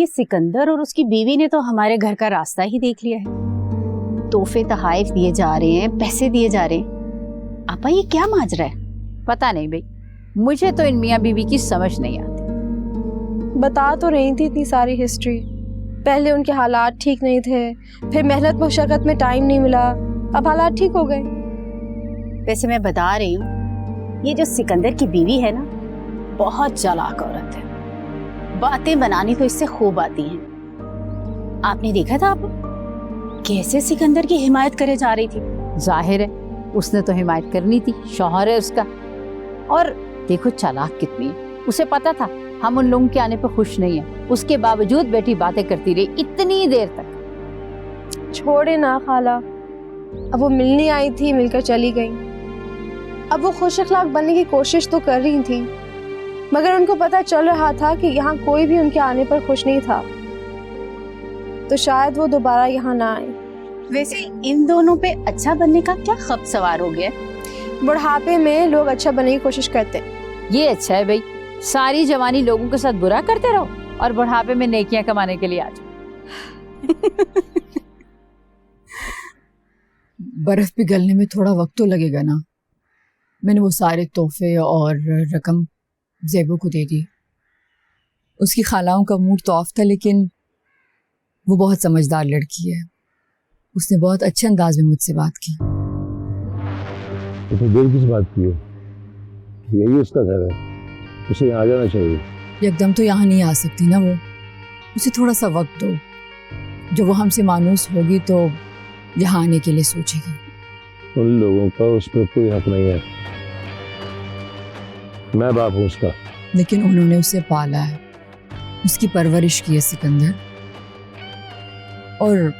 ये सिकंदर और उसकी बीवी ने तो हमारे घर का रास्ता ही देख लिया है। तोहफे तहाइफ दिए जा रहे हैं, पैसे दिए जा रहे हैं। आपा ये क्या माजरा है? पता नहीं भाई, मुझे तो इन मियाँ बीवी की समझ नहीं आती। बता तो रही थी इतनी सारी हिस्ट्री। पहले उनके हालात ठीक नहीं थे, फिर मेहनत मशक्कत में टाइम नहीं मिला, अब हालात ठीक हो गए। वैसे मैं बता रही हूँ, ये जो सिकंदर की बीवी है ना, बहुत चालाक औरत है। बातें बनानी तो इससे खूब आती हैं। आपने देखा था आप कैसे सिकंदर की हिमायत करे जा रही थी? जाहिर है उसने तो हिमायत करनी थी, शौहर है उसका। और देखो चालाक कितनी है, उसे पता था हम उन लोगों के आने पर खुश नहीं है, उसके बावजूद बेटी बातें करती रही इतनी देर तक। छोड़े ना खाला, अब वो मिलने आई थी, मिलकर चली गई। अब वो खुश अखलाक बनने की कोशिश तो कर रही थी, मगर उनको पता चल रहा था कि यहाँ कोई भी उनके आने पर खुश नहीं था, तो शायद वो दोबारा यहाँ ना आए। वैसे इन दोनों पे अच्छा बनने का क्या खब सवार हो गया? बुढ़ापे में लोग अच्छा बनने की कोशिश करते हैं। ये अच्छा है भाई, सारी जवानी लोगों के साथ बुरा करते रहो और बुढ़ापे में नेकियां कमाने के लिए आ जाओ। बर्फ पिघलने में थोड़ा वक्त तो लगेगा ना। मैंने वो सारे तोहफे और रकम ज़ेबू को दे दी। उसकी खालाओं का मूड तो ऑफ था, लेकिन वो बहुत समझदार लड़की है। उसने बहुत अच्छे अंदाज में मुझसे बात की। तो देर किस बात की है? यही उसका घर है, उसे यहाँ आ जाना चाहिए। एकदम तो यहाँ नहीं आ सकती ना वो, उसे थोड़ा सा वक्त दो। जब वो हमसे मानूस होगी तो यहाँ आने के लिए सोचेगी। उन लोगों का उस पर कोई हक नहीं है, मैं बाप हूँ उसका। लेकिन उन्होंने उसे पाला है, उसकी परवरिश की है सिकंदर, और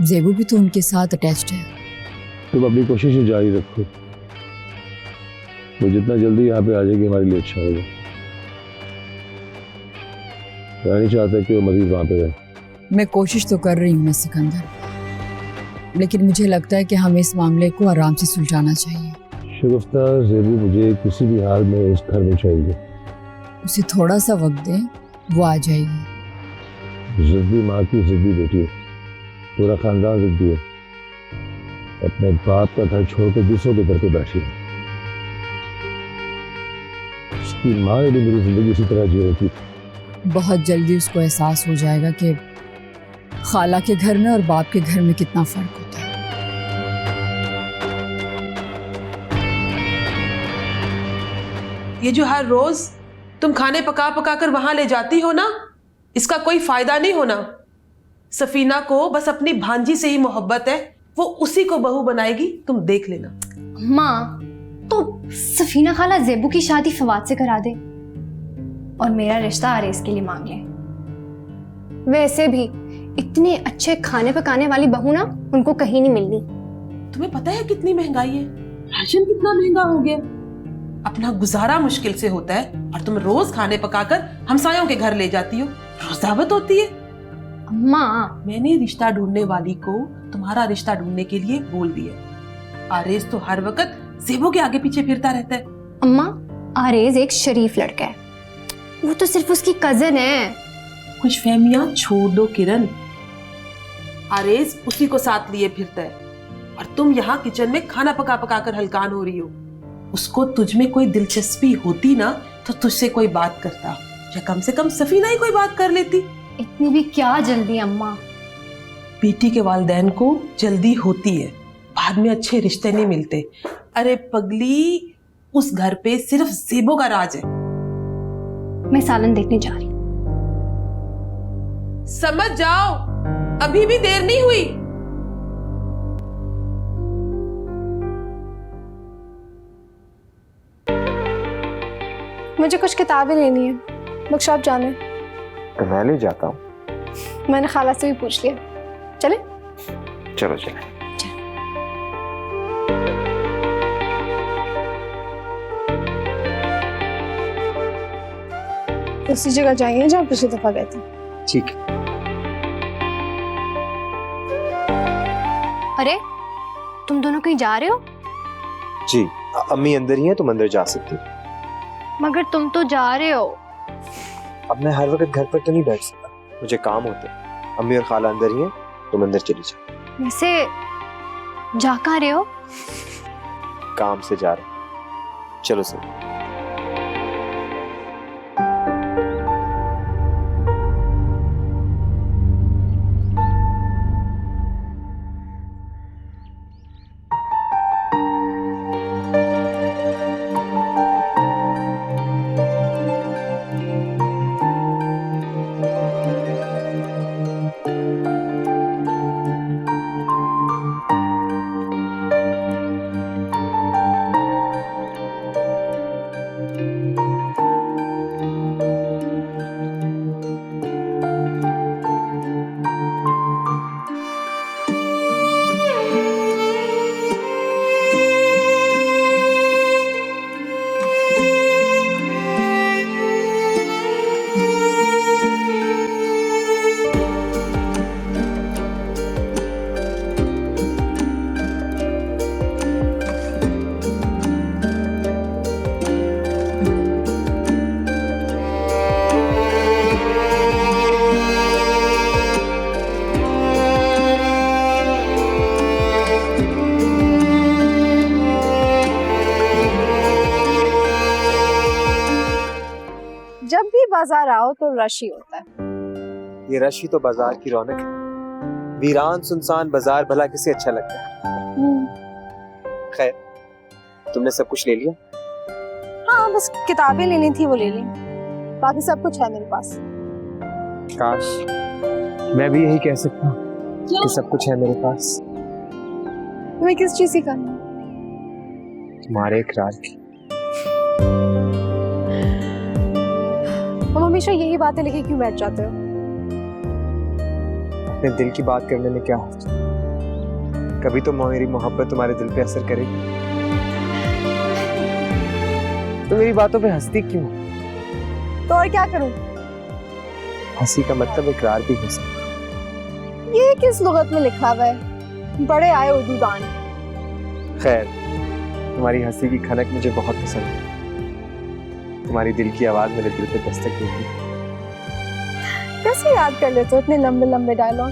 ज़ेबू भी तो उनके साथ अटैच्ड है। तुम अपनी कोशिश जारी रखो, वो जितना जल्दी यहाँ पे आ जाएगी हमारे लिए अच्छा होगा। मैं नहीं चाहता कि वो मजीद वहाँ पे रहे। मैं कोशिश तो कर रही हूँ सिकंदर, लेकिन मुझे लगता है कि हमें इस मामले को आराम से सुलझाना चाहिए। शगुफ्ता, ज़ेबू मुझे किसी भी हाल में इस घर में चाहिए। उसे थोड़ा सा वक्त दें, वो आ जाएगी। जिद्दी माँ की जिद्दी बेटी है, पूरा खानदान जिद्दी है। अपने बाप का घर छोड़कर दूसरों के घर पे बैठी है। उसकी माँ ने भी मेरी जिंदगी इसी तरह जी रखी। बहुत जल्दी उसको एहसास हो जाएगा कि खाला के घर में और बाप के घर में कितना फर्क होता है। ये जो हर रोज तुम खाने पका पका कर वहां ले जाती हो ना, इसका कोई फायदा नहीं होना। सफीना को बस अपनी भांजी से ही मोहब्बत है, वो उसी को बहू बनाएगी, तुम देख लेना। माँ, तो सफीना खाला ज़ेबू की शादी फवाद से करा दे और मेरा रिश्ता आरेज के लिए मांग ले। वैसे भी इतने अच्छे खाने पकाने वाली बहू ना उनको कहीं नहीं मिलनी। तुम्हें पता है कितनी महंगाई है, राशन कितना महंगा हो गया, अपना गुजारा मुश्किल से होता है, और तुम रोज खाने पकाकर हमसायों के घर ले जाती हो। रोज दावत होती है। अम्मा, मैंने रिश्ता ढूंढने वाली को तुम्हारा रिश्ता ढूंढने के लिए बोल दिया। आरेज तो हर वक्त ज़ेबू के आगे पीछे फिरता रहता है। अम्मा, आरेज एक शरीफ लड़का है, वो तो सिर्फ उसकी कजन है। कुछ फहमियां छोड़ दो किरण, आरेज उसी को साथ लिए फिरता है, और तुम यहाँ किचन में खाना पका पका कर हलकान हो रही हो। उसको तुझ में कोई दिलचस्पी होती ना तो तुझसे कोई बात करता, या कम से कम सफीना ही कोई बात कर लेती। इतनी भी क्या जल्दी अम्मा? बेटी के वालिदैन को जल्दी होती है, बाद में अच्छे रिश्ते नहीं मिलते। अरे पगली, उस घर पे सिर्फ ज़ेबू का राज है। मैं सालन देखने जा रही। समझ जाओ, अभी भी देर नहीं हुई। मुझे कुछ किताबें लेनी है, बुक शॉप जाना है। तो मैं ले जाता हूँ। मैंने खाला से भी पूछ लिया, चले? चलो चले। उसी जगह जाइए जहाँ पिछली दफा गए थे। ठीक है। अरे, तुम दोनों कहीं जा रहे हो? जी, अम्मी अंदर ही है, तुम अंदर जा सकती हो। मगर तुम तो जा रहे हो। अब मैं हर वक्त घर पर तो नहीं बैठ सकता, मुझे काम होते हैं। अम्मी और खाला अंदर ही हैं, तुम अंदर चली जाओ। वैसे जा कहाँ रहे हो? काम से जा रहे, चलो सर। जब भी बाजार आओ तो रश ही होता है। ये रश ही तो बाजार की रौनक है। वीरान सुनसान बाजार भला किसे अच्छा लगता है। खैर, तुमने सब कुछ ले लिया? हाँ, बस किताबें लेनी थी, वो ले ली। बाकी सब कुछ है मेरे पास। काश मैं भी यही कह सकता हूँ कि सब कुछ है मेरे पास। तुम्हें किस चीज की करनी है? तुम्हारे इकरार की। तुम हमेशा यही बातें लेके क्यों बैठ जाते हो? अपने दिल की बात करने में क्या हर्ज? कभी तो मेरी मोहब्बत तुम्हारे दिल पे असर करेगी। तो मेरी बातों पे हंसती क्यों? तो और क्या करूं? हंसी का मतलब इकरार भी हो सकता। ये किस लुगत में लिखा हुआ है? बड़े आए उर्दू दान। खैर, तुम्हारी हंसी की खनक मुझे बहुत पसंद है। तुम्हारी दिल की आवाज मेरे दिल पे दस्तक देती है। कैसे याद कर लेते हो इतने लंबे लंबे डायलॉग?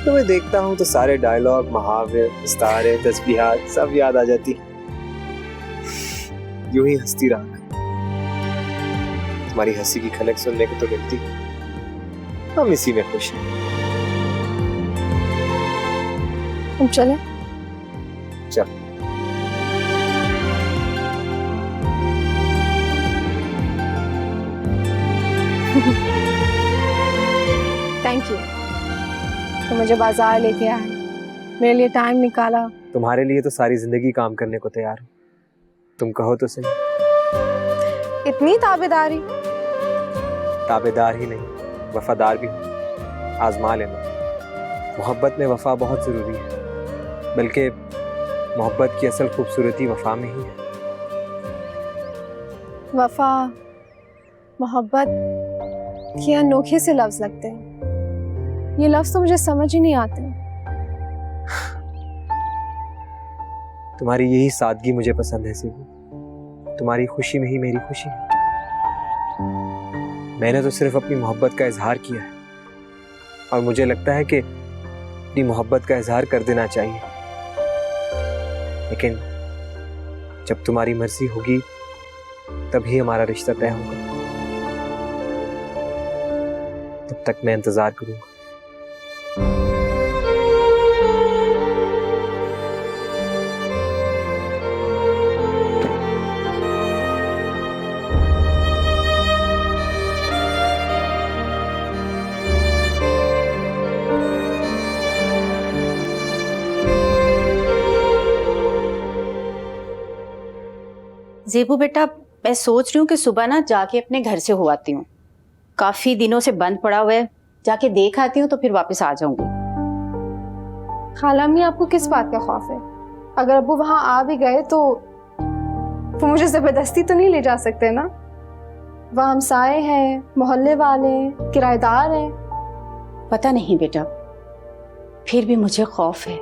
तुम्हें देखता हूँ तो सारे डायलॉग, मुहावरे, इस्तारे, तस्बीहात सब याद आ जाती। यूं ही हंसती रहा। तुम्हारी हंसी की खनक सुनने को तो मिलती, हम इसी में खुश हैं। तुम चले? चल। Thank you. तो मुझे बाजार लेके आए, मेरे लिए टाइम निकाला। तुम्हारे लिए तो सारी जिंदगी काम करने को तैयार हूँ। तुम कहो तो सही। इतनी ताबेदारी? ताबेदार ही नहीं, वफादार भी हूँ। आजमा लेना। मोहब्बत में वफा बहुत जरूरी है, बल्कि मोहब्बत की असल खूबसूरती वफा में ही है। वफा, मोहब्बत, ये अनोखे से लफ्ज लगते हैं। ये लफ्ज तो मुझे समझ ही नहीं आते। तुम्हारी यही सादगी मुझे पसंद है सीबू। तुम्हारी खुशी में ही मेरी खुशी है। मैंने तो सिर्फ अपनी मोहब्बत का इजहार किया है, और मुझे लगता है कि अपनी मोहब्बत का इजहार कर देना चाहिए। लेकिन जब तुम्हारी मर्जी होगी तभी हमारा रिश्ता तय होगा। तब तक मैं इंतजार करूंगा। ज़ेबू बेटा, मैं सोच रही हूँ कि सुबह ना जाके अपने घर से हो आती हूँ। काफी दिनों से बंद पड़ा हुआ है, जाके देख आती हूँ तो फिर वापस आ जाऊंगी। खाला अम्मी, आपको किस बात का खौफ है? अगर अब्बू वहां आ भी गए तो वो मुझे जबरदस्ती तो नहीं ले जा सकते ना? वहाँ हमसाए हैं, मोहल्ले वाले, किराएदार हैं। पता नहीं बेटा, फिर भी मुझे खौफ है।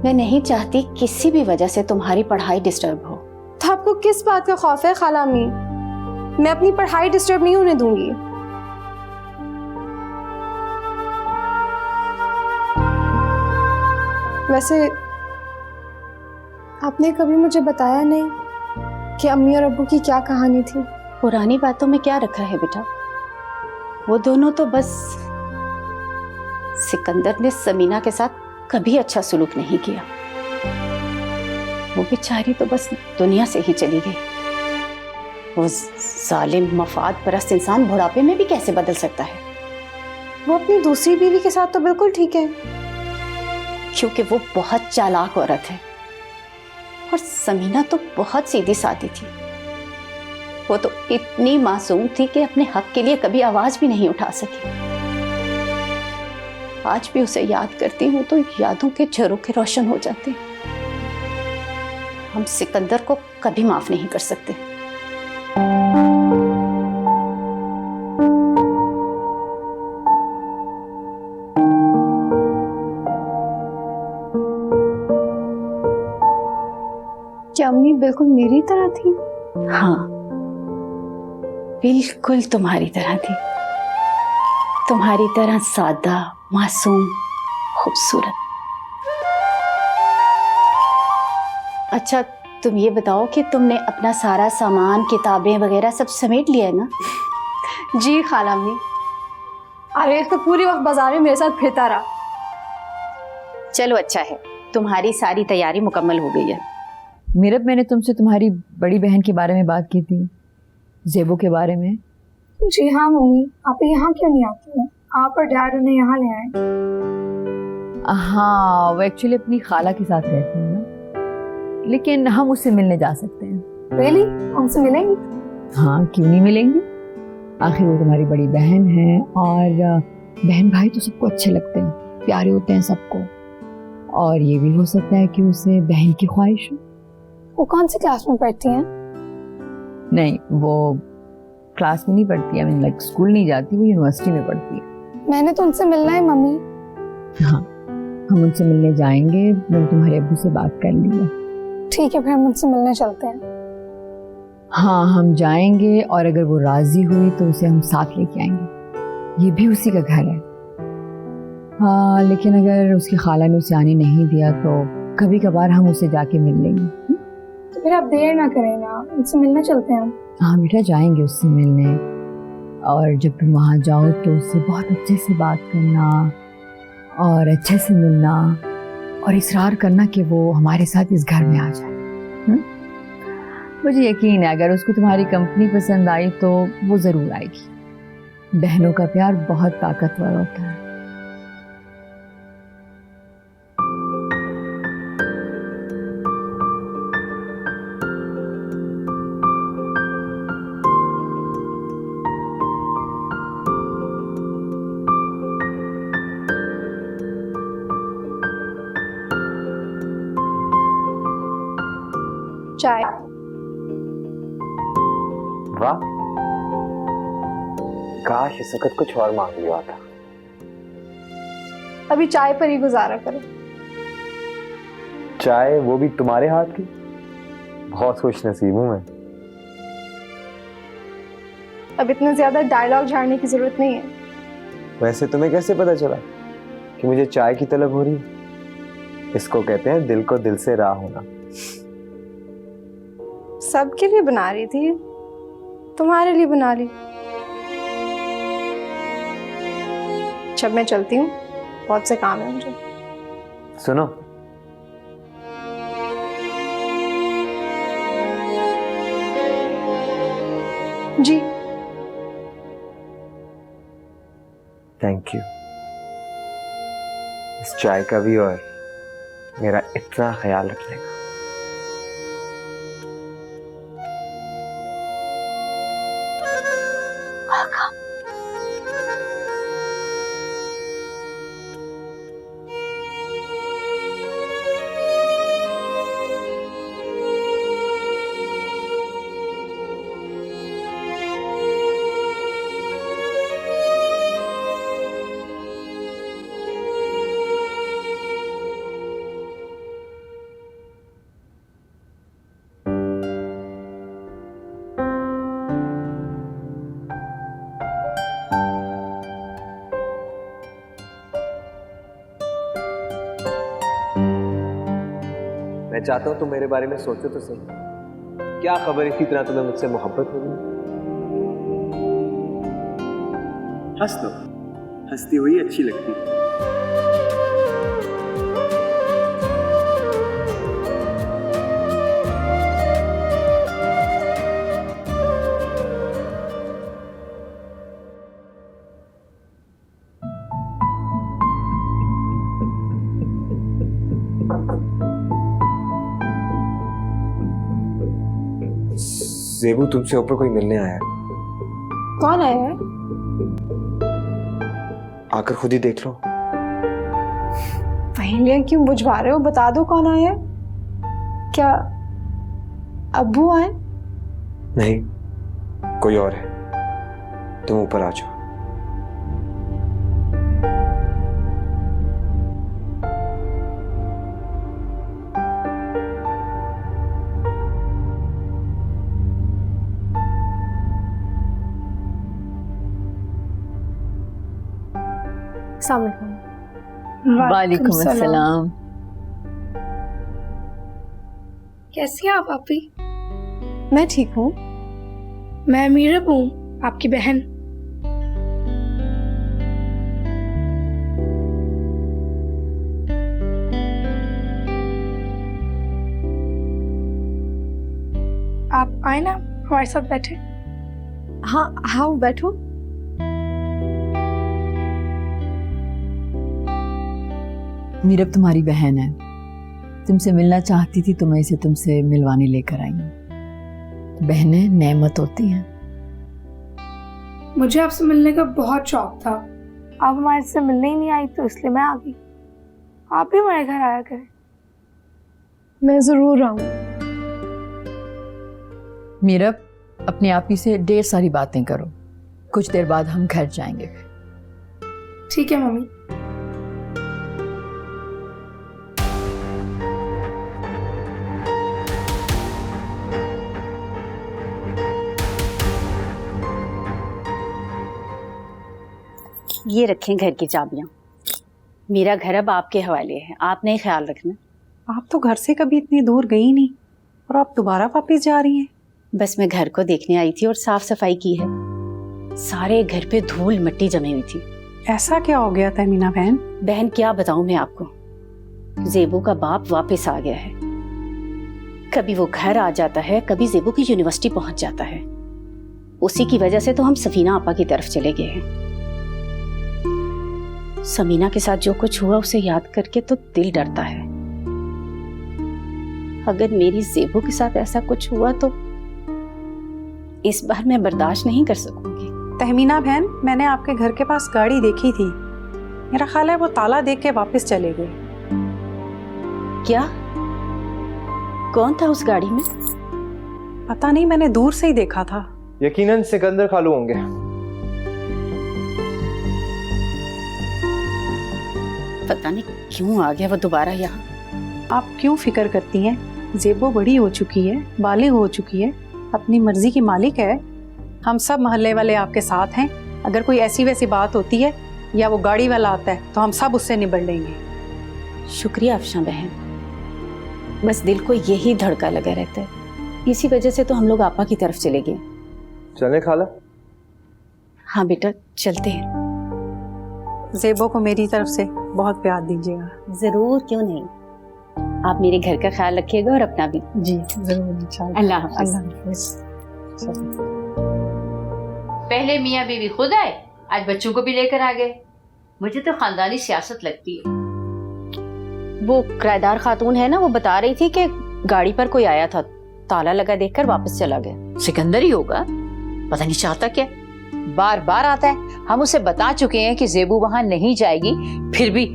मैं नहीं चाहती किसी भी वजह से तुम्हारी पढ़ाई डिस्टर्ब हो। तो आपको किस बात का खौफ है खाला अम्मी? मैं अपनी पढ़ाई डिस्टर्ब नहीं होने दूंगी। वैसे आपने कभी मुझे बताया नहीं कि अम्मी और अब्बू की क्या कहानी थी। पुरानी बातों में क्या रखा है बेटा, वो दोनों तो बस, सिकंदर ने समीना के साथ कभी अच्छा सुलूक नहीं किया। वो बेचारी तो बस दुनिया से ही चली गई। वो जालिम मफाद परस्त इंसान बुढ़ापे में भी कैसे बदल सकता है? वो अपनी दूसरी बीवी के साथ तो बिल्कुल ठीक है। क्योंकि वो बहुत चालाक औरत है और समीना तो बहुत सीधी सादी थी। वो तो इतनी मासूम थी कि अपने हक के लिए कभी आवाज भी नहीं उठा सकी। आज भी उसे याद करती हूँ तो यादों के झरोखे रोशन हो जाते। हम सिकंदर को कभी माफ नहीं कर सकते। क्या अम्मी बिल्कुल मेरी तरह थी? हाँ, बिल्कुल तुम्हारी तरह थी। तुम्हारी तरह सादा, मासूम, खूबसूरत। अच्छा, तुम ये बताओ कि तुमने अपना सारा सामान, किताबें वगैरह सब समेट लिया है ना? जी खाला अम्मी। अरे तो पूरी वक्त बाजार में मेरे साथ फिरता रहा। चलो अच्छा है, तुम्हारी सारी तैयारी मुकम्मल हो गई है। मीरब, मैंने तुमसे तुम्हारी बड़ी बहन के बारे में बात की थी, ज़ेबो के बारे में। जी हाँ मम्मी, आप यहाँ क्यों नहीं आती हैं? आप और डैड उन्हें यहाँ ले आए। हाँ, वो एक्चुअली अपनी खाला के साथ रहती है ना, लेकिन हम उससे मिलने जा सकते हैं। रियली? हमसे मिलेंगी? हाँ, क्यों नहीं मिलेंगे? आखिर वो तुम्हारी बड़ी बहन है और बहन भाई तो सबको अच्छे लगते हैं, प्यारे होते हैं सबको। और ये भी हो सकता है कि उसे बहन की ख्वाहिश हो। वो कौन सी क्लास में पढ़ती हैं? नहीं, वो क्लास में नहीं पढ़ती है, लाइक स्कूल नहीं जाती, वो यूनिवर्सिटी में पढ़ती है। मैंने तो उनसे मिलना है मम्मी। हाँ, हम उनसे मिलने जाएंगे। मैंने तुम्हारे अब्बू से बात कर ली है। ठीक है, फिर हम उनसे मिलने चलते हैं। हाँ, हम जाएंगे और अगर वो राजी हुई तो उसे हम साथ लेके आएंगे। ये भी उसी का घर है। हाँ, लेकिन अगर उसकी खाला ने उसे आने नहीं दिया तो कभी कभार हम उसे जाके मिल लेंगे। तो फिर आप देर ना करें ना, उनसे मिलने चलते हैं। हाँ बेटा, जाएंगे उससे मिलने। और जब तुम वहाँ जाओ तो उससे बहुत अच्छे से बात करना और अच्छे से मिलना और इसरार करना कि वो हमारे साथ इस घर में आ जाए। मुझे यकीन है अगर उसको तुम्हारी कंपनी पसंद आई तो वो ज़रूर आएगी। बहनों का प्यार बहुत ताकतवर होता है। चाय। वाह, काश इस वक्त कुछ और मांग लिया था। अभी चाय पर ही गुजारा करो। चाय, वो भी तुम्हारे हाथ की? बहुत खुश नसीब हूं मैं। अब इतना ज्यादा डायलॉग झाड़ने की जरूरत नहीं है। वैसे तुम्हें कैसे पता चला कि मुझे चाय की तलब हो रही? इसको कहते हैं दिल को दिल से राह होना। सबके लिए बना रही थी, तुम्हारे लिए बना ली। जब मैं चलती हूँ, बहुत से काम है मुझे। सुनो, जी। थैंक यू इस चाय का भी और मेरा इतना ख्याल रखने का। मैं चाहता हूँ तुम मेरे बारे में सोचो तो सही, क्या खबर इसी तरह तुम्हें मुझसे मोहब्बत हो गई? हंस दो, हंसती हुई अच्छी लगती है। ज़ेबू, तुमसे ऊपर कोई मिलने आया है। कौन आया है? आकर खुद ही देख लो। पहेलियां क्यों बुझवा रहे हो? बता दो कौन आया है। क्या अब्बू आए? नहीं, कोई और है। तुम ऊपर आ जाओ। अस्सलाम वालेकुम। वालेकुम अस्सलाम। कैसी हैं आप आपी? मैं ठीक हूँ। मैं मीरब हूँ, आपकी बहन। आप आए ना हमारे साथ बैठे। हाँ हाँ, बैठो। मीरब तुम्हारी बहन है, तुमसे मिलना चाहती थी तो मैं इसे तुमसे मिलवाने लेकर आई हूँ। बहनें नेमत होती हैं। मुझे आपसे मिलने का बहुत शौक था। आप हमारे से मिलने ही नहीं आई तो इसलिए मैं आ गई। आप भी हमारे घर आया करें। मैं जरूर आऊँ। मीरब, अपने आप ही से ढेर सारी बातें करो, कुछ देर बाद हम घर जाएंगे। ठीक है मम्मी। ये रखें घर की चाबियां। मेरा घर अब आपके हवाले है, आपने ही ख्याल रखना। आप तो घर से कभी इतनी दूर गई नहीं और आप दोबारा वापस जा रही हैं। बस मैं घर को देखने आई थी और साफ सफाई की है। सारे घर पे धूल मिट्टी जमी हुई थी। ऐसा क्या हो गया तहमीना बहन? बहन क्या बताऊं मैं आपको, ज़ेबू का बाप वापस आ गया है। कभी वो घर आ जाता है, कभी ज़ेबू की यूनिवर्सिटी पहुंच जाता है। उसी की वजह से तो हम सफीना आपा की तरफ चले गए हैं। समीना के साथ जो कुछ हुआ उसे याद करके तो दिल डरता है। अगर मेरी ज़ेबू के साथ ऐसा कुछ हुआ तो इस बार मैं बर्दाश्त नहीं कर सकूंगी। तहमीना बहन, मैंने आपके घर के पास गाड़ी देखी थी। मेरा ख्याल है वो ताला देख के वापस चले गए। क्या? कौन था उस गाड़ी में? पता नहीं, मैंने दूर से ही देखा था। यकीनन सिकंदर खालू होंगे। पता नहीं क्यों आ गया वो दोबारा यहाँ। आप क्यों फिक्र करती हैं? ज़ेबू बड़ी हो चुकी है, बालिग हो चुकी है, अपनी मर्जी की मालिक है। हम सब मोहल्ले वाले आपके साथ हैं। अगर कोई ऐसी वैसी बात होती है या वो गाड़ी वाला आता है तो हम सब उससे निबड़ लेंगे। शुक्रिया अफशा बहन, बस दिल को यही धड़का लगा रहता है। इसी वजह से तो हम लोग आपा की तरफ चले गए। चले खाला? हाँ बेटा, चलते हैं। ज़ेबू को मेरी तरफ से बहुत प्यार दीजिएगा। जरूर, क्यों नहीं। आप मेरे घर का ख्याल रखिएगा और अपना भी। जी जरूर, इंशाल्लाह। अल्लाह हाफ़िज़। अल्लाह हाफ़िज़। पहले मियाँ बीवी खुद आए, आज बच्चों को भी लेकर आ गए। मुझे तो खानदानी सियासत लगती है। वो किराएदार खातून है ना, वो बता रही थी कि गाड़ी पर कोई आया था, ताला लगा देखकर वापस चला गया। सिकंदर ही होगा, पता नहीं चाहता क्या, बार बार आता है। हम उसे बता चुके हैं कि ज़ेबू वहां नहीं जाएगी, फिर भी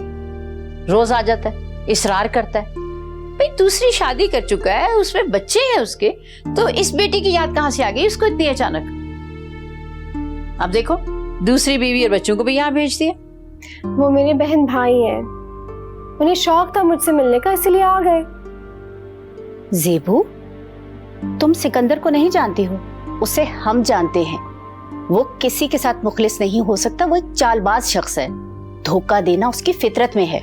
रोज आ जाता है, इसरार करता है। भाई दूसरी शादी कर चुका है, उसमें बच्चे हैं उसके, तो इस बेटी की याद कहां से आ गई उसको इतनी अचानक? अब देखो, दूसरी बीवी और बच्चों को भी यहाँ भेज दिया। वो मेरे बहन भाई हैं, उन्हें शौक था मुझसे मिलने का, इसलिए आ गए। ज़ेबू, तुम सिकंदर को नहीं जानती हो, उसे हम जानते हैं। वो किसी के साथ मुखलिस नहीं हो सकता, वो एक चालबाज शख्स है। धोखा देना उसकी फितरत में है।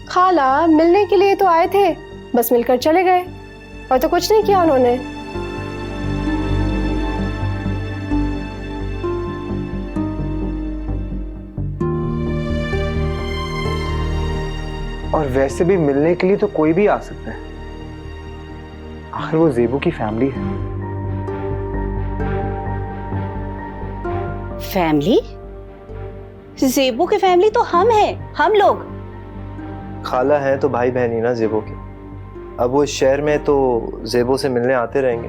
खाला, मिलने के लिए तो आए थे, बस मिलकर चले गए और तो कुछ नहीं किया उन्होंने। और वैसे भी मिलने के लिए तो कोई भी आ सकता है, आखिर वो ज़ेबू की फैमिली है। फैमिली? ज़ेबू की फैमिली तो हम हैं, हम लोग। खाला है तो भाई बहन ही ना ज़ेबू के। अब वो इस शहर में तो ज़ेबू से मिलने आते रहेंगे।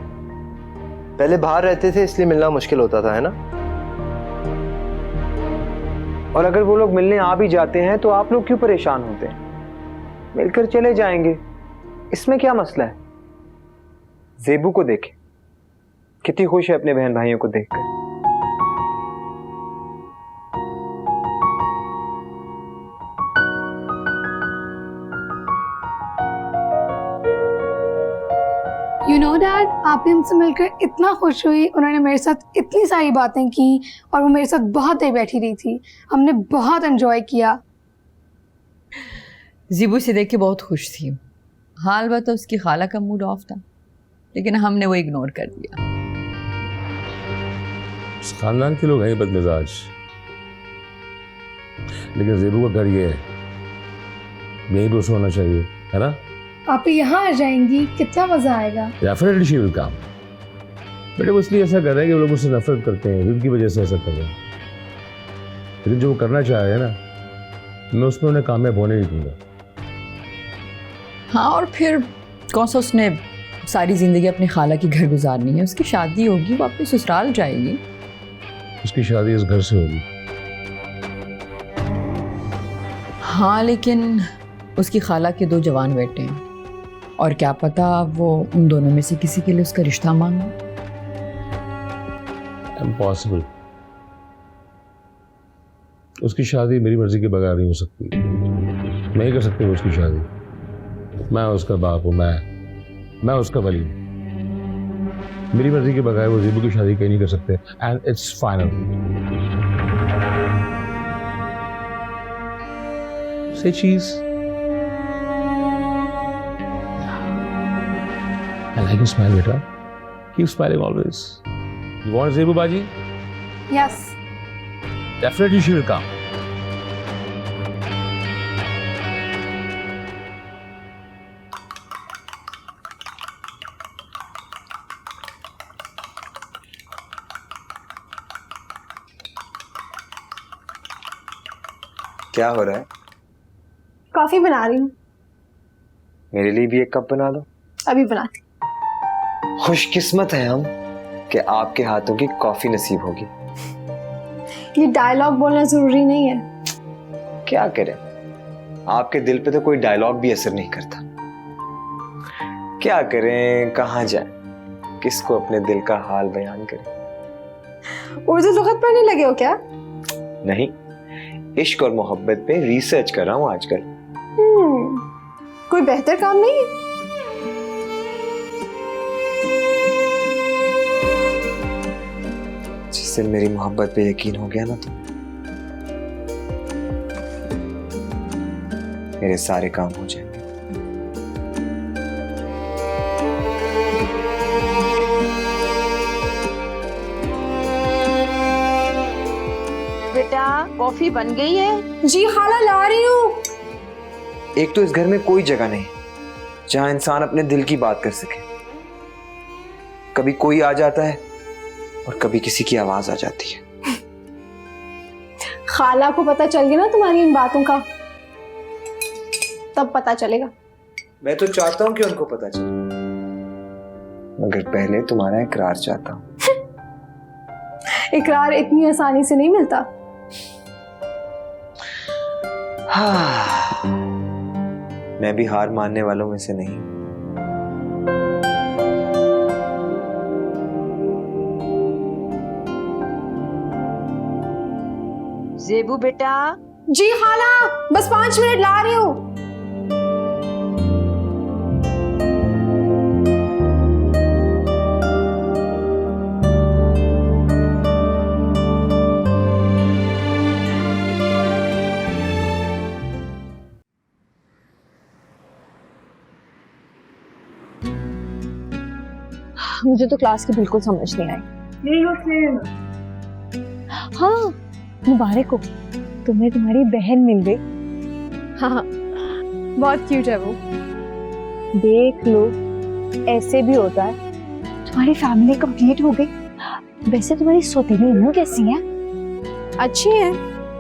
पहले बाहर रहते थे इसलिए मिलना मुश्किल होता था, है ना? और अगर वो लोग मिलने आ भी जाते हैं तो आप लोग क्यों परेशान होते हैं? मिलकर चले जाएंगे, इसमें क्या मसला है? ज़ेबू को देखें, कितनी खुश है अपने बहन भाइयों को देखकर। यू नो डैड, आप भी हमसे मिलकर इतना खुश हुई, उन्होंने मेरे साथ इतनी सारी बातें की और वो मेरे साथ बहुत देर बैठी रही थी। हमने बहुत एंजॉय किया। ज़ेबू से देख के बहुत खुश थी। हाल बात तो उसकी खाला का मूड ऑफ था, लेकिन हमने वो इग्नोर कर दिया। इस खानदान के लोग हैं बदमिजाज, लेकिन ज़ेबू का घर ये है, यही दोस्त होना चाहिए, है ना? आप यहाँ आ जाएंगी, कितना मजा आएगा। Definitely she will come. बेटे वो इसलिए ऐसा कर रहे हैं कि वो लोग उससे नफरत करते हैं, उनकी वजह से ऐसा कर रहे हैं। लेकिन जो वो करना चाह रहे हैं ना, मैं उसमें उन्हें कामयाब होने नहीं दूंगा। हाँ, और फिर कौन सा उसने सारी ज़िंदगी अपनी खाला की घर गुजारनी है? उसकी शादी होगी, वो अपने ससुराल जाएगी। उसकी शादी इस घर से होगी। हाँ, लेकिन उसकी खाला के 2 जवान बेटे हैं और क्या पता वो उन दोनों में से किसी के लिए उसका रिश्ता मांगे। इम्पॉसिबल। उसकी शादी मेरी मर्जी के बगैर नहीं हो सकती। मैं ही कर सकती हूँ उसकी शादी। मैं उसका बाप हूँ, मैं उसका वली हूँ। मेरी मर्जी के बगैर वो ज़ेबू की शादी कहीं नहीं कर सकते। And it's final. से चीज I like your smile, beta. Keep smiling always. You want Zebu Baji? Yes. Definitely she will come. क्या हो रहा है? कॉफी बना रही हूँ। मेरे लिए भी एक कप बना दो। अभी बनाती। खुशकिस्मत है हम कि आपके हाथों की कॉफी नसीब होगी। ये डायलॉग बोलना जरूरी नहीं है। क्या करें, आपके दिल पे तो कोई डायलॉग भी असर नहीं करता। क्या करें, कहाँ जाएं, किसको अपने दिल का हाल बयान करें। उर्दू लुगत पढ़ने लगे हो क्या? नहीं, इश्क और मोहब्बत पे रिसर्च कर रहा हूँ आजकल। कोई बेहतर काम नहीं है? जिस दिन मेरी मोहब्बत पे यकीन हो गया ना, तो मेरे सारे काम हो जाएंगे। बेटा कॉफी बन गई है? जी खाला ला रही हूँ। एक तो इस घर में कोई जगह नहीं जहां इंसान अपने दिल की बात कर सके। कभी कोई आ जाता है और कभी किसी की आवाज आ जाती है। खाला को पता चल गया ना तुम्हारी इन बातों का, तब पता चलेगा। मैं तो चाहता हूं कि उनको पता चले, मगर पहले तुम्हारा इकरार चाहता हूं। इकरार इतनी आसानी से नहीं मिलता। मैं भी हार मानने वालों में से नहीं। ज़ेबू बेटा। जी खाला, बस 5 मिनट ला रही हूँ। मुझे तो क्लास की बिल्कुल समझ नहीं आई। हाँ, मुबारक हो, तुम्हें तुम्हारी बहन मिल गई। हाँ, बहुत क्यूट है वो। देख लो, ऐसे भी होता है। तुम्हारी फैमिली कंप्लीट हो गई। वैसे तुम्हारी सौतेली अम्मू कैसी है? अच्छी है,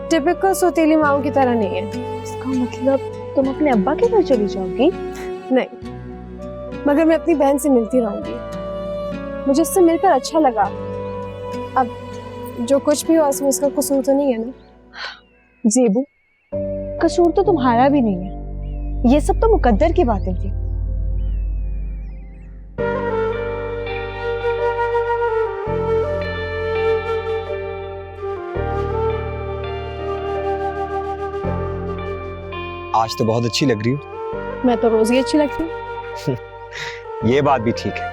टिपिकल सौतेली माओ की तरह नहीं है। इसका मतलब तुम अपने अब्बा के घर चली जाओगी? नहीं, मगर मैं अपनी बहन से मिलती रहूंगी। मुझे इससे मिलकर अच्छा लगा। अब जो कुछ भी हो इसमें उसका कसूर तो नहीं है ना? ज़ेबू, कसूर तो तुम्हारा भी नहीं है। ये सब तो मुकद्दर की बातें थी। आज तो बहुत अच्छी लग रही हो। मैं तो रोज ही अच्छी लगती हूँ। ये बात भी ठीक है।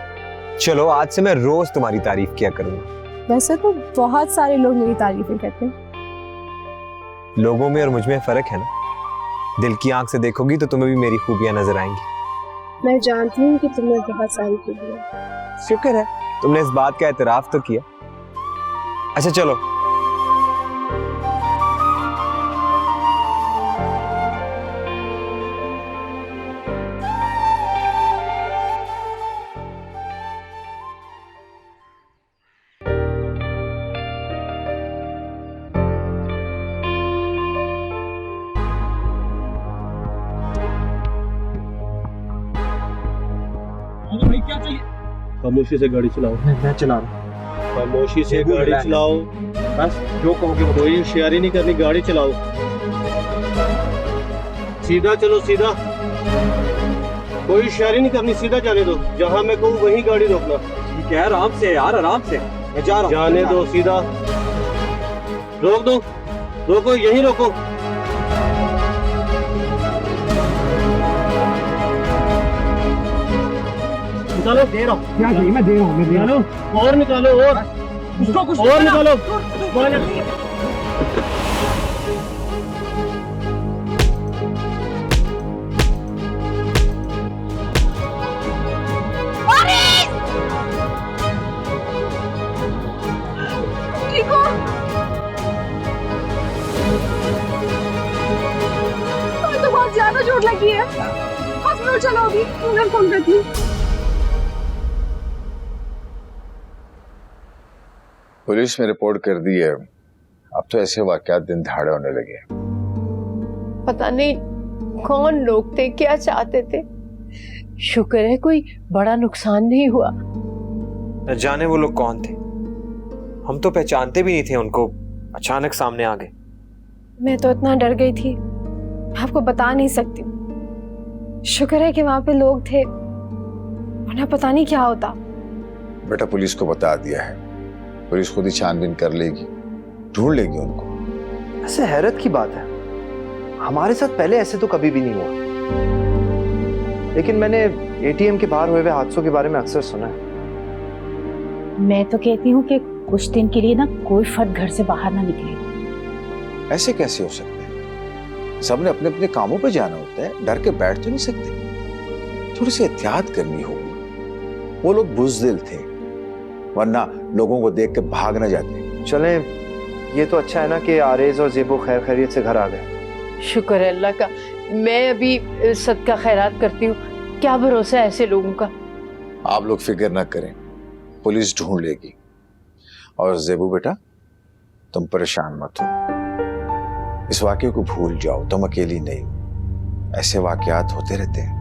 चलो आज से मैं रोज तुम्हारी तारीफ किया करूंगा। वैसे तो बहुत सारे लोग मेरी तारीफें करते हैं। लोगों में और मुझ में फर्क है ना। दिल की आंख से देखोगी तो तुम्हें भी मेरी खूबियां नजर आएंगी। मैं जानती हूँ कि तुम्हें बहुत सारी खूबियां। शुक्र है तुमने इस बात का एतराफ तो किया। अच्छा चलो, खामोशी से गाड़ी चलाओ। मैं चला रहा हूँ। खामोशी से गाड़ी चलाओ। बस जो कहोगे। कोई होशियारी नहीं करनी, गाड़ी चलाओ। सीधा चलो, सीधा। कोई होशियारी नहीं करनी, सीधा जाने दो। जहाँ मैं कहूँ वहीं गाड़ी रोकना। ठीक है, आराम से यार, आराम से। मैं जा रहा हूँ। जाने दो, सीधा रोक दो। रोको, यहीं रोको। निकालो, दे रहा हूँ। क्या चाहिए? मैं दे रहा हूँ। निकालो और निकालो, और उसको कुछ और निकालो। ठीक हो? तुम्हें तो बहुत ज्यादा चोट लगी है। हॉस्पिटल चलो अभी, मैं फोन करती हूँ। पुलिस में रिपोर्ट कर दी है। अब तो ऐसे वाकयात दिन दहाड़े होने लगे। पता नहीं कौन लोग थे, क्या चाहते थे। शुक्र है कोई बड़ा नुकसान नहीं हुआ। न जाने वो लोग कौन थे। हम तो पहचानते भी नहीं थे उनको। अचानक सामने आ गए। मैं तो इतना डर गई थी, आपको बता नहीं सकती। शुक्र है कि वहां पे लोग थे, वरना पता नहीं क्या होता। बेटा पुलिस को बता दिया है, पुलिस खुद ही छानबीन कर लेगी, ढूंढ लेगी उनको। ऐसे हैरत की बात है, हमारे साथ पहले ऐसे तो कभी भी नहीं हुआ। लेकिन मैंने एटीएम के बाहर हुए हादसों के बारे में अक्सर सुना है। मैं तो कहती हूँ कि कुछ दिन के लिए ना कोई फर्द घर से बाहर ना निकले। ऐसे कैसे हो सकते हैं? सबने अपने अपने कामों पर जाना होता है, डर के बैठ तो नहीं सकते। थोड़ी सी एहतियात करनी होगी। वो लोग बुज़दिल थे, वरना लोगों को देख के भाग न जाते। चलें, ये तो अच्छा है ना कि आरेज और ज़ेबो खैर खैरियत से घर आ गए। शुक्र है अल्लाह का। मैं अभी सदका खैरात करती हूँ। क्या भरोसा है ऐसे लोगों का। आप लोग फिक्र ना करें, पुलिस ढूंढ लेगी। और ज़ेबू बेटा, तुम परेशान मत हो। इस वाकये को भूल जाओ, तुम अकेली नहीं। ऐसे वाकयात होते रहते हैं।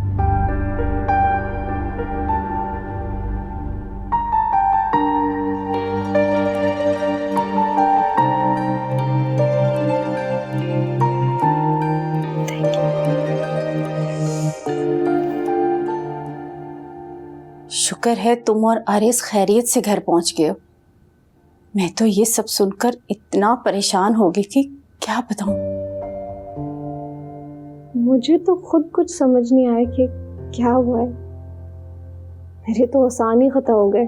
शुक्र है तुम और आरिस खैरियत से घर पहुंच गए हो। मैं तो ये सब सुनकर इतना परेशान हो गई थी, क्या बताऊं। मुझे तो खुद कुछ समझ नहीं आया कि क्या हुआ है। मेरे तो आसान ही खता हो गए,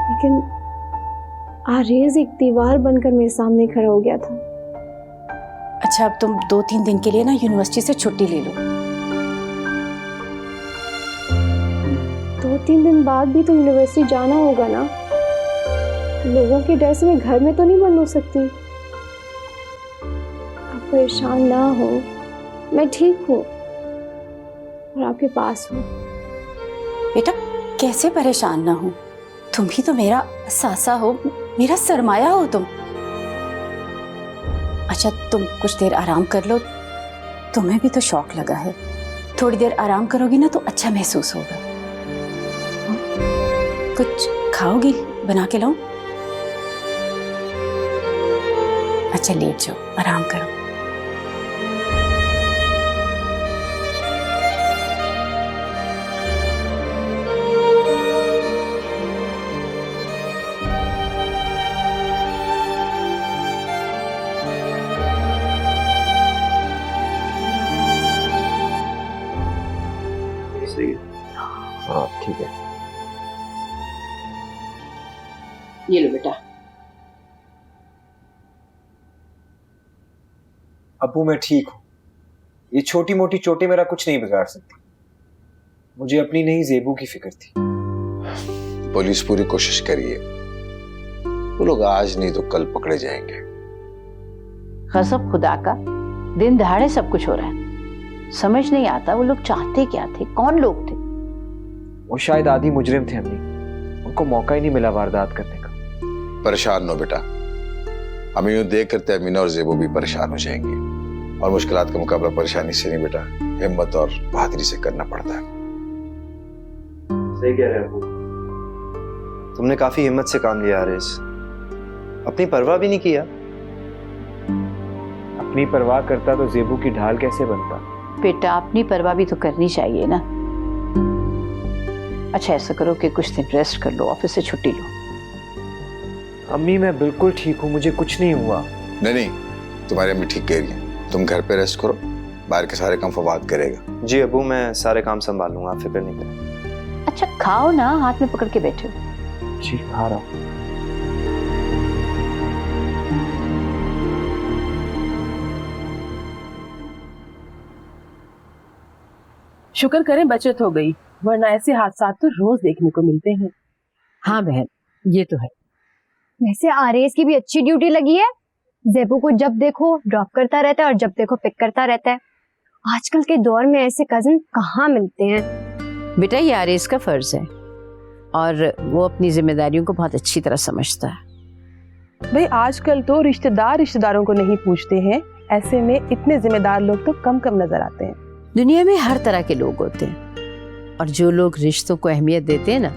लेकिन आरेज एक दीवार बनकर मेरे सामने खड़ा हो गया था। अच्छा, अब तुम 2-3 दिन के लिए ना यूनिवर्सिटी से छुट्टी ले लो। 2 2-3 दिन बाद भी तो यूनिवर्सिटी जाना होगा ना। लोगों के डर से मैं घर में तो नहीं बंद हो सकती। आप परेशान ना हो, मैं ठीक हूँ और आपके पास हूँ। बेटा कैसे परेशान ना हो, तुम ही तो मेरा सासा हो, मेरा सरमाया हो तुम। अच्छा तुम कुछ देर आराम कर लो, तुम्हें भी तो शौक लगा है। थोड़ी देर आराम करोगी ना तो अच्छा महसूस होगा। कुछ खाओगी, बना के लाऊं? अच्छा लेट जाओ, आराम करो। हाँ ठीक है। ये लो बेटा। अबू मैं ठीक हूँ, ये छोटी मोटी चोटें मेरा कुछ नहीं बिगाड़ सकती। मुझे अपनी नहीं ज़ेबू की फिक्र थी। पुलिस पूरी कोशिश करिए, वो लोग आज नहीं तो कल पकड़े जाएंगे। कसम खुदा का, दिन दहाड़े सब कुछ हो रहा है। समझ नहीं आता वो लोग चाहते क्या थे, कौन लोग थे। वो शायद आधी मुजरिम थे अम्मी, उनको मौका ही नहीं मिला वारदात करने का। परेशान न हो बेटा, हमें यूं देख करते अमीना और ज़ेबू भी परेशान हो जाएंगे। और मुश्किलात का मुकाबला परेशानी से नहीं बेटा, हिम्मत और बहादुरी से करना पड़ता है। सही कह रहे हो, तुमने काफी हिम्मत से काम लिया आरेस, अपनी परवाह भी नहीं किया। अपनी परवाह करता तो ज़ेबू की ढाल कैसे बनता। बेटा अपनी परवाह भी तो करनी चाहिए ना। अच्छा ऐसा करो कि कुछ दिन रेस्ट कर लो, ऑफिस से छुट्टी लो। अम्मी मैं बिल्कुल ठीक हूँ, मुझे कुछ नहीं हुआ। नहीं, तुम्हारी अम्मी ठीक कह रही है, तुम घर पे रेस्ट करो, बाहर के सारे काम फवाद करेगा। जी अबू, मैं सारे काम संभाल लूंगा, आप फिक्र नहीं करें। अच्छा खाओ ना, हाथ में पकड़ के बैठे हो। जी खा रहा हूँ। शुक्र करें बचत हो गई, वरना ऐसे हादसा तो रोज देखने को मिलते हैं। हाँ बहन, ये तो है। वैसे आरेस की भी अच्छी ड्यूटी लगी है। ज़ेबू को जब देखो ड्रॉप करता रहता है और जब देखो पिक करता रहता है। आजकल के दौर में ऐसे कजिन कहाँ मिलते हैं। बेटा ये आरेस का फर्ज है और वो अपनी जिम्मेदारियों को बहुत अच्छी तरह समझता है। भाई आजकल तो रिश्तेदार रिश्तेदारों को नहीं पूछते हैं, ऐसे में इतने जिम्मेदार लोग तो कम कम नजर आते हैं। दुनिया में हर तरह के लोग होते हैं और जो लोग रिश्तों को अहमियत देते हैं ना,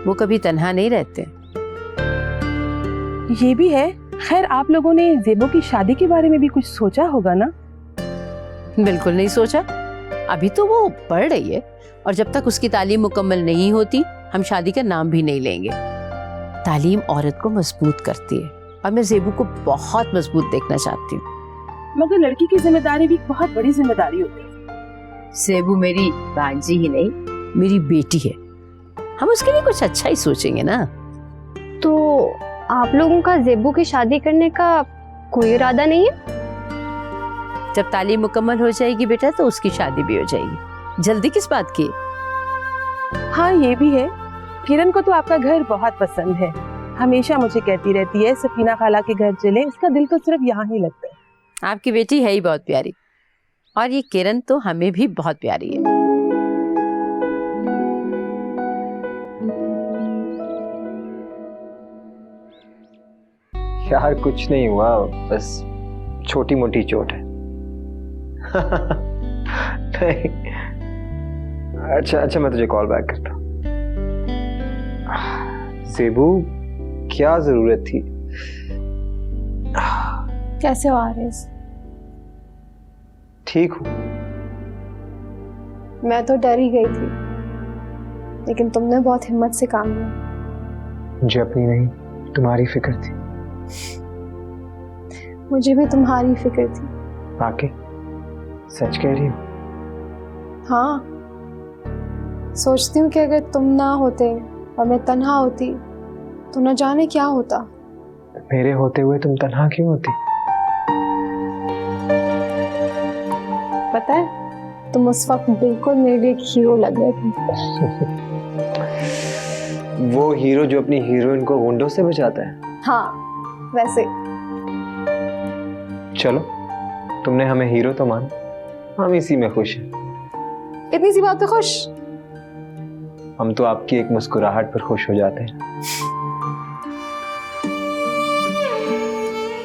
वो कभी तन्हा नहीं रहते। ये भी है। खैर आप लोगों ने ज़ेबू की शादी के बारे में भी कुछ सोचा होगा ना? बिल्कुल नहीं सोचा, अभी तो वो पढ़ रही है और जब तक उसकी तालीम मुकम्मल नहीं होती हम शादी का नाम भी नहीं लेंगे। तालीम औरत को मजबूत करती है और मैं ज़ेबू को बहुत मजबूत देखना चाहती हूँ। मगर लड़की की जिम्मेदारी भी बहुत बड़ी जिम्मेदारी होती है। ज़ेबू मेरी भांजी ही नहीं, मेरी बेटी है, हम उसके लिए कुछ अच्छा ही सोचेंगे ना। तो आप लोगों का ज़ेबू की शादी करने का कोई इरादा नहीं है? जब तालीम मुकम्मल हो जाएगी बेटा तो उसकी शादी भी हो जाएगी। जल्दी किस बात की? हाँ ये भी है। किरण को तो आपका घर बहुत पसंद है, हमेशा मुझे कहती रहती है सफीना खाला के घर चले, इसका दिल तो सिर्फ यहाँ ही लगता है। आपकी बेटी है ही बहुत प्यारी और ये किरण तो हमें भी बहुत प्यारी है। यार कुछ नहीं हुआ, बस छोटी मोटी चोट है। नहीं। अच्छा मैं तुझे कॉल बैक करता हूँ। ज़ेबू क्या जरूरत थी? कैसे हो आरेस? ठीक हूँ। मैं तो डर ही गई थी, लेकिन तुमने बहुत हिम्मत से काम लिया। मुझे अपनी नहीं तुम्हारी फिक्र थी। मुझे भी तुम्हारी फिक्र थी। वाकई सच कह रही हो? हाँ, सोचती हूँ कि अगर तुम ना होते और मैं तन्हा होती तो न जाने क्या होता। मेरे होते हुए तुम तन्हा क्यों होती? पता है, तुम उस वक्त बिल्कुल मेरे लिए एक हीरो लग रहे थे। वो हीरो जो अपनी हीरोइन को गुंडों से बचाता है? हाँ वैसे। चलो, तुमने हमें हीरो तो माना, हम इसी में खुश हैं। इतनी सी बात पे खुश? हम तो आपकी एक मुस्कुराहट पर खुश हो जाते हैं।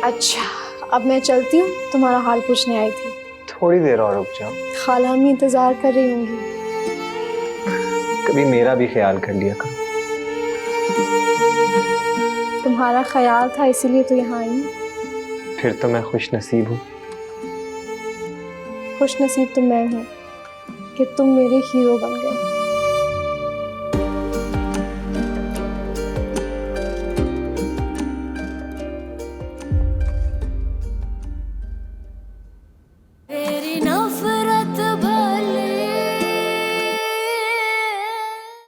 अच्छा, अब मैं चलती हूँ, तुम्हारा हाल पूछने आई थी। थोड़ी देर और रुक जाओ। खाला अम्मी इंतजार कर रही होंगी। कभी मेरा भी ख्याल कर लिया करो। तुम्हारा ख्याल था इसीलिए तो यहाँ आई। फिर तो मैं खुश नसीब हूँ। खुश नसीब तो मैं हूँ कि तुम मेरे हीरो बन गए।